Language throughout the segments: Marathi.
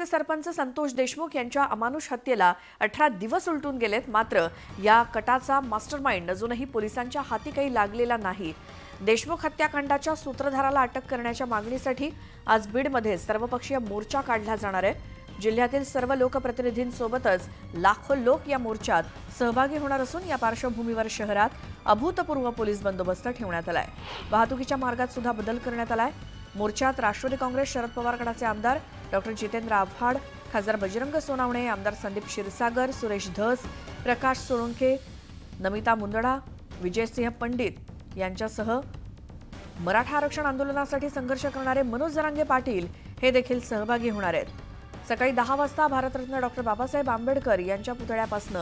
मावळचे सरपंच संतोष देशमुख यांच्या अमानुष हत्येला 18 दिवस उलटून गेलेत। मात्र या कटाचा मास्टरमाइंड अजूनही पोलिसांच्या हाती काही लागलेला नाही। देशमुख हत्याकांडाच्या सूत्रधाराला अटक करण्याच्या मागणीसाठी आज बीडमध्ये सर्वपक्षीय मोर्चा काढला जाणार आहे। जिल्ह्यातील सर्व लोकप्रतिनिधींसोबतच लाखो लोक या मोर्चात सहभागी होणार असून या पार्श्वभूमीवर शहरात अभूतपूर्व पोलीस बंदोबस्त ठेवण्यात आलाय। वाहतुकीच्या मार्गात सुद्धा बदल करण्यात आलाय। मोर्चात राष्ट्रवादी काँग्रेस शरद पवार गटाचे आमदार डॉक्टर जितेंद्र आव्हाड, खासदार बजरंग सोनावणे, आमदार संदीप क्षीरसागर, सुरेश धस, प्रकाश सोळंके, नमिता मुंदडा, विजयसिंह पंडित यांच्यासह मराठा आरक्षण आंदोलनासाठी संघर्ष करणारे मनोज जरांगे पाटील हे देखील सहभागी होणार आहेत। सकाळी 10 वाजता भारतरत्न डॉक्टर बाबासाहेब आंबेडकर यांच्या पुतळ्यापासून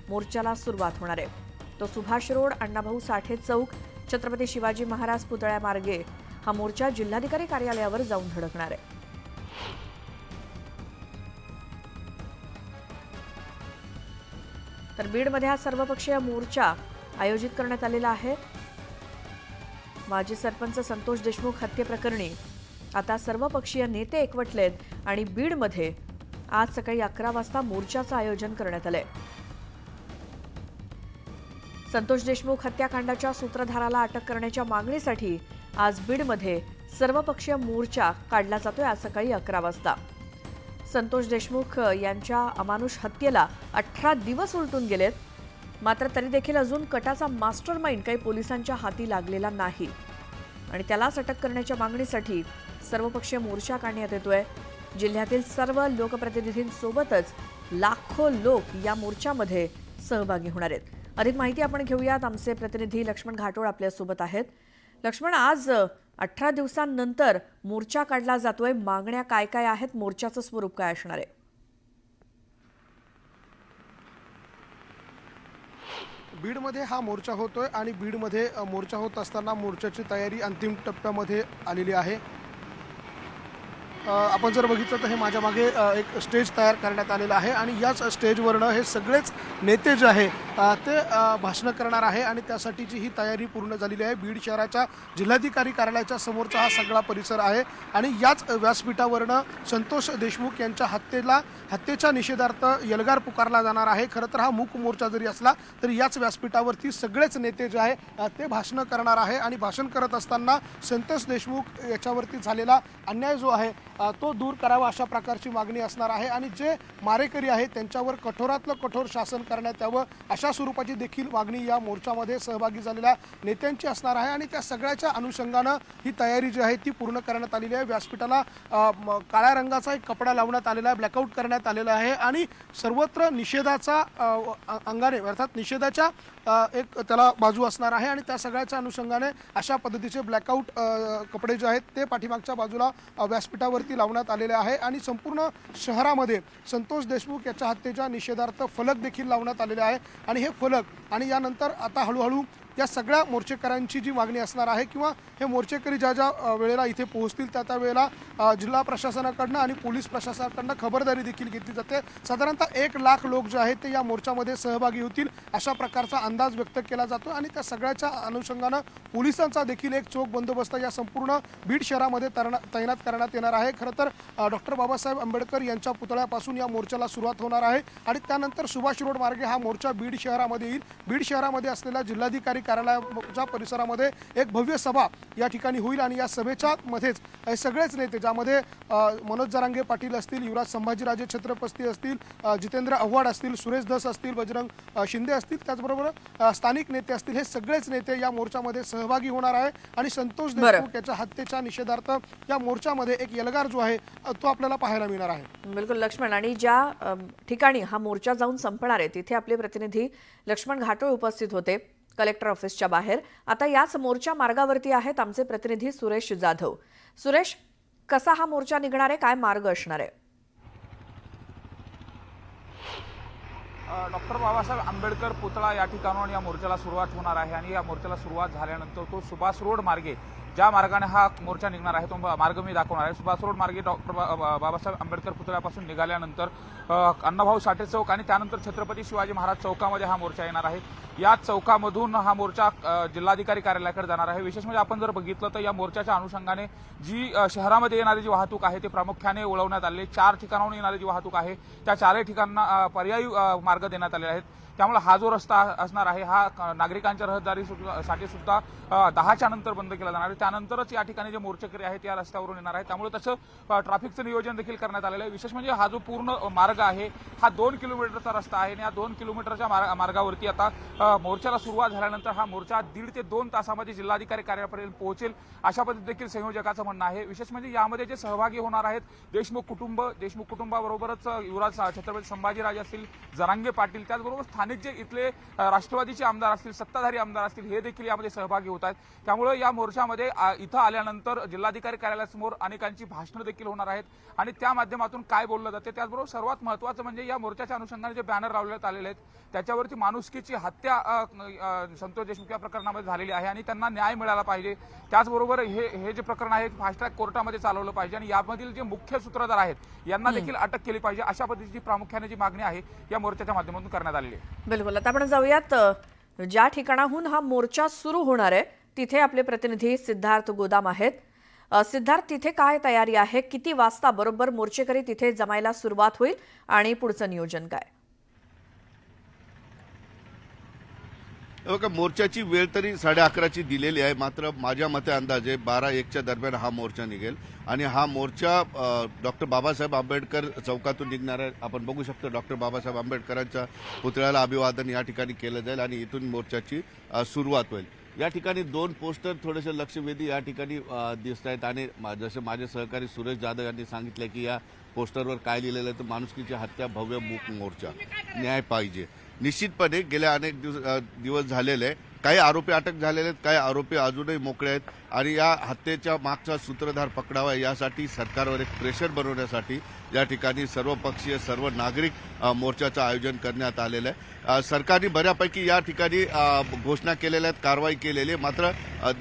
मोर्चाला सुरुवात होणार आहे। तो सुभाष रोड, अण्णाभाऊ साठे चौक, छत्रपती शिवाजी महाराज पुतळ्यामार्गे हा मोर्चा जिल्हाधिकारी कार्यालयावर जाऊन धडकणार आहे। तर बीडमध्ये हा सर्वपक्षीय मोर्चा आयोजित करण्यात आलेला आहे। माजी सरपंच संतोष देशमुख हत्येप्रकरणी आता सर्वपक्षीय नेते एकवटलेत आणि बीडमध्ये आज सकाळी 11 वाजता मोर्चाचं आयोजन करण्यात आलंय। संतोष देशमुख हत्याकांडाच्या सूत्रधाराला अटक करण्याच्या मागणीसाठी आज बीडमध्ये सर्वपक्षीय मोर्चा काढला जातोय। आज सकाळी 11 वाजता संतोष देशमुख यांच्या अमानुष हत्येला 18 दिवस उलटून गेलेत। मात्र तरी देखील अजून कटाचा मास्टरमाइंड काही पोलिसांच्या हाती लागलेला नाही आणि त्यालाच अटक करण्याच्या मागणीसाठी सर्वपक्षीय मोर्चा काढण्यात येतोय। जिल्ह्यातील सर्व लोकप्रतिनिधींसोबतच लाखो लोक या मोर्चामध्ये सहभागी होणार आहेत। अधिक माहिती आपण घेऊयात। आमचे प्रतिनिधी लक्ष्मण घाटोळ आपल्यासोबत आहेत। लक्ष्मण, आज 18 दिवसांनंतर मोर्चा काढला जातोय, मागण्या काय काय आहेत, मोर्चाचं स्वरूप काय असणार आहे? बीडमध्ये हा मोर्चा होतोय आणि बीडमध्ये मोर्चा होत असताना मोर्चाची तयारी अंतिम टप्प्यामध्ये आलेली आहे। आपण जर बघितलं तर हे माझ्या मागे एक स्टेज तयार करण्यात आलेलं आहे आणि याच स्टेजवरनं हे सगळेच नेते जे आहे ते भाषण करणार आहे आणि त्यासाठीची ही तयारी पूर्ण झालेली आहे। बीड शहराच्या जिल्हाधिकारी कार्यालयाच्या समोरचा हा सगळा परिसर आहे आणि याच व्यासपीठावरनं संतोष देशमुख यांच्या हत्येच्या निषेधार्थ एल्गार पुकारला जाणार आहे। खरं तर हा मूक मोर्चा जरी असला तरी याच व्यासपीठावरती सगळेच नेते जे आहे ते भाषण करणार आहे आणि भाषण करत असताना संतोष देशमुख याच्यावरती झालेला अन्याय जो आहे तो दूर करावा अशा प्रकारची मागणी असणार आहे आणि जे मारेकरी आहेत त्यांच्यावर कठोरातलं कठोर शासन करण्यात यावं अशा स्वरूपाची देखील मागणी या मोर्चामध्ये सहभागी झालेल्या नेत्यांची असणार आहे आणि त्या सगळ्याच्या अनुषंगानं ही तयारी जी आहे ती पूर्ण करण्यात आलेली आहे। व्यासपीठाला काळ्या रंगाचा एक कपडा लावण्यात आलेला आहे, ब्लॅकआउट करण्यात आलेला आहे आणि सर्वत्र निषेधाचा अंगाने अर्थात निषेधाच्या एक त्याला बाजू असणार आहे आणि त्या सगळ्याच्या अनुषंगाने अशा पद्धतीचे ब्लॅकआउट कपडे जे आहेत ते पाठीमागच्या बाजूला व्यासपीठावरती लावण्यात आलेले आहे आणि संपूर्ण शहरामध्ये संतोष देशमुख याच्या हत्येच्या निषेधार्थ फलक देखील लावण्यात आलेले आहे आणि हे फलक आणि यानंतर आता हळूहळू या सगळ्या मोर्चेकऱ्यांची जी मागणी असणार आहे किंवा हे मोर्चेकरी ज्या वेळेला इथे पोहोचतील त्या वेळेला जिल्हा प्रशासनाकडनं आणि पोलीस प्रशासनाकडनं खबरदारी देखील घेतली जाते। साधारणतः 1 लाख लोक जे आहेत ते या मोर्चामध्ये सहभागी होतील अशा प्रकारचा अंदाज व्यक्त केला जातो आणि त्या सगळ्याच्या अनुषंगानं पोलिसांचा देखील एक चोख बंदोबस्त या संपूर्ण बीड शहरामध्ये तैनात करण्यात येणार आहे। खरं तर डॉक्टर बाबासाहेब आंबेडकर यांच्या पुतळ्यापासून या मोर्चाला सुरुवात होणार आहे आणि त्यानंतर सुभाष रोड मार्गे हा मोर्चा बीड शहरामध्ये येईल। बीड शहरामध्ये असलेल्या जिल्हाधिकारी कार्यालयाच्या परिसरामध्ये एक भव्य सभा या ठिकाणी होईल आणि या सभेच्या मध्येच हे सगळेच नेते ज्यामध्ये मनोज जरांगे पाटील असतील, युवराज संभाजीराजे छत्रपती असतील, जितेंद्र आव्हाड असतील, सुरेश धस असतील, बजरंग शिंदे असतील, त्याचबरोबर स्थानिक नेते असतील, हे सगळेच नेते या मोर्चामध्ये सहभागी होणार आहे आणि संतोष देशमुख याच्या हत्येच्या निषेधार्थ या मोर्चामध्ये एक एल्गार जो आहे तो आपल्याला पाहायला मिळणार आहे। बिलकुल लक्ष्मण, आणि ज्या ठिकाणी हा मोर्चा जाऊन संपणार आहे तिथे आपले प्रतिनिधी लक्ष्मण घाटोळ उपस्थित होते कलेक्टर ऑफिसच्या बाहेर। आता याच मोर्चा मार्गावरती आहेत आमचे प्रतिनिधी सुरेश जाधव। सुरेश, कसा हा मोर्चा निघणार आहे, काय मार्ग असणार आहे? डॉक्टर बाबासाहेब आंबेडकर पुतळा या ठिकाणाहून या मोर्चाला सुरुवात होणार आहे आणि या मोर्चाला सुरुवात झाल्यानंतर तो सुभाष रोड मार्गे ज्या मार्गाने हा मोर्चा निघणार आहे तो मार्ग मी दाखवणार आहे। सुभाष रोड मार्गे डॉक्टर बाबासाहेब आंबेडकर पुतळ्यापासून निघाल्यानंतर अण्णाभाऊ साठे चौक आणि त्यानंतर छत्रपती शिवाजी महाराज चौकामध्ये हा मोर्चा येणार आहे। या चौकामधून हा मोर्चा जिल्हाधिकारी कार्यालयाकडे जाणार आहे। विशेष म्हणजे आपण जर बघितलं तर या मोर्चाच्या अनुषंगाने जी शहरामध्ये येणारी जी वाहतूक आहे ते प्रामुख्याने वळवण्यात आले। 4 ठिकाणाहून येणारी जी वाहतूक आहे त्या 4 ठिकाणांना पर्यायी मार्ग देण्यात आलेले आहेत। त्यामुळे हा जो रस्ता असणार आहे हा नागरिकांच्या रहदारीसाठी सुद्धा 10च्या नंतर बंद केला जाणार आहे। त्यानंतरच या ठिकाणी जे मोर्चेकरी आहेत या रस्त्यावरून येणार आहेत। त्यामुळे तसं ट्रॅफिकचं नियोजन देखील करण्यात आलेलं आहे। विशेष म्हणजे हा जो पूर्ण मार्ग आहे हा 2 किलोमीटरचा रस्ता आहे आणि या 2 किलोमीटरच्या मार्गावरती आता मोर्चाला सुरुवात झाल्यानंतर हा मोर्चा 1.5 ते 2 तासामध्ये जिल्हाधिकारी कार्यालयापर्यंत पोहोचेल अशा पद्धतीने देखील संयोजकाचं म्हणणं आहे। विशेष म्हणजे यामध्ये जे सहभागी होणार आहेत देशमुख कुटुंबाबरोबरच युवराज छत्रपती संभाजीराजे असतील, जरांगे पाटील, त्याचबरोबर स्थानिक जे इथले राष्ट्रवादीचे आमदार असतील, सत्ताधारी आमदार असतील हे देखील यामध्ये सहभागी होत आहेत। त्यामुळे या मोर्चामध्ये इथं आल्यानंतर जिल्हाधिकारी कार्यालयासमोर अनेकांची भाषणं देखील होणार आहेत आणि त्या माध्यमातून काय बोललं जाते। त्याचबरोबर सर्वात महत्त्वाचं म्हणजे या मोर्चाच्या अनुषंगाने जे बॅनर लावण्यात आलेले आहेत त्याच्यावरती माणुसकीची हत्या संतोष देशमुख या प्रकरणामध्ये झालेली आहे आणि त्यांना न्याय मिळाला पाहिजे। त्याचबरोबर हे जे प्रकरण आहे फास्ट ट्रॅक कोर्टामध्ये चालवलं पाहिजे आणि यामधील जे मुख्य सूत्रधार आहेत यांना देखील अटक केली पाहिजे अशा पद्धतीची प्रामुख्याने जी मागणी आहे या मोर्चाच्या माध्यमातून करण्यात आलेली आहे। बिलकुल। आता आपण जाऊयात ज्या ठिकाणाहून हा मोर्चा सुरू होणार आहे तिथे आपले प्रतिनिधी सिद्धार्थ गोदाम आहेत। सिद्धार्थ, तिथे काय तयारी आहे? किती वाजता बरोबर मोर्चेकरी तिथे जमायला सुरुवात होईल आणि पुढचं नियोजन काय? बघा, मोर्चाची वेळ तरी 11:30ची दिलेली आहे, मात्र माझ्या मते अंदाजे 12-1च्या दरम्यान हा मोर्चा निघेल आणि हा मोर्चा डॉक्टर बाबासाहेब आंबेडकर चौकातून निघणार आहे। आपण बघू शकतो डॉक्टर बाबासाहेब आंबेडकरांच्या पुतळ्याला अभिवादन या ठिकाणी केलं जाईल आणि इथून मोर्चाची सुरुवात होईल। या ठिकाणी 2 पोस्टर थोडेसे लक्षवेधी या ठिकाणी दिसत आहेत आणि जसे माझे सहकारी सुरेश जाधव यांनी सांगितलं की या पोस्टरवर काय लिहिलेलं आहे तर माणुसकीची हत्या भव्य मूक मोर्चा, न्याय पाहिजे। निश्चितपणे गेल्या अनेक दिवस झालेले काही आरोपी अटक झालेले आहेत, काही आरोपी अजूनही मोकळे आहेत आणि या हत्येच्या मागचा सूत्रधार पकडावा यासाठी सरकारवर एक प्रेशर बनवण्यासाठी या ठिकाणी सर्वपक्षीय सर्व नागरिक मोर्चाचं आयोजन करण्यात आलेलं आहे। सरकारने बऱ्यापैकी या ठिकाणी घोषणा केलेल्या आहेत, कारवाई केलेली आहे, मात्र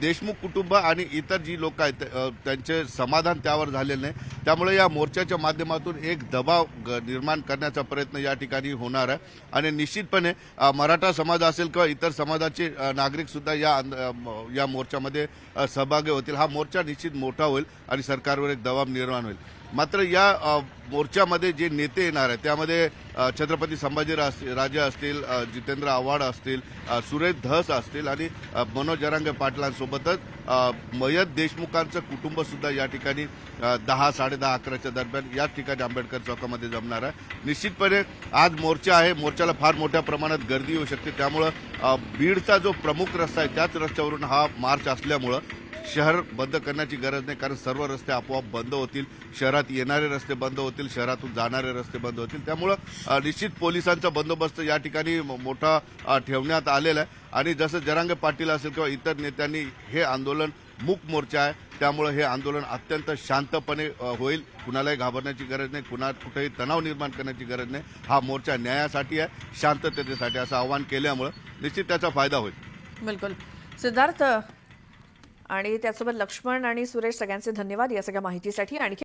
देशमुख कुटुंब आणि इतर जी लोक आहेत त्यांचे समाधान त्यावर झालेलं नाही। त्यामुळे या मोर्चाच्या माध्यमातून एक दबाव निर्माण करण्याचा प्रयत्न या ठिकाणी होणार आहे आणि निश्चितपणे मराठा समाज असेल किंवा इतर समाजाचे नागरिक सुद्धा या मोर्चामध्ये सहभागी होतील। हा मोर्चा निश्चित मोठा होईल आणि सरकारवर एक दबाव निर्माण होईल। मात्र या मोर्चामध्ये जे नेते येणार आहेत त्यामध्ये छत्रपती संभाजीराजे असतील, जितेंद्र आव्हाड असतील, सुरेश धस असतील आणि मनोज जरांगे पाटलांसोबतच मयत देशमुखांचं कुटुंब सुद्धा या ठिकाणी 10, 10:30, 11च्या दरम्यान या ठिकाणी आंबेडकर चौकामध्ये जमणार आहे। निश्चितपणे आज मोर्चा आहे, मोर्चाला फार मोठ्या प्रमाणात गर्दी येऊ शकते। त्यामुळं बीडचा जो प्रमुख रस्ता आहे त्याच रस्त्यावरून हा मार्च असल्यामुळं शहर बंद करण्याची गरज नाही, कारण सर्व रस्ते आपोआप बंद होतील, शहरात येणारे रस्ते बंद होतील, शहरातून जाणारे रस्ते बंद होतील। त्यामुळं निश्चित पोलिसांचा बंदोबस्त या ठिकाणी मोठा ठेवण्यात आलेला आहे आणि जसं जरांगे पाटील असेल किंवा इतर नेत्यांनी हे आंदोलन मूक मोर्चा आहे त्यामुळे हे आंदोलन अत्यंत शांतपणे होईल। कुणालाही घाबरण्याची गरज नाही, कुठेही तणाव निर्माण करण्याची गरज नाही। हा मोर्चा न्यायासाठी आहे, शांततेसाठी असं आवाहन केल्यामुळे निश्चित त्याचा फायदा होईल। बिलकुल सिद्धार्थ, आणि त्यासोबत लक्ष्मण आणि सुरेश सगळ्यांचे धन्यवाद या सगळ्या माहितीसाठी। आणखी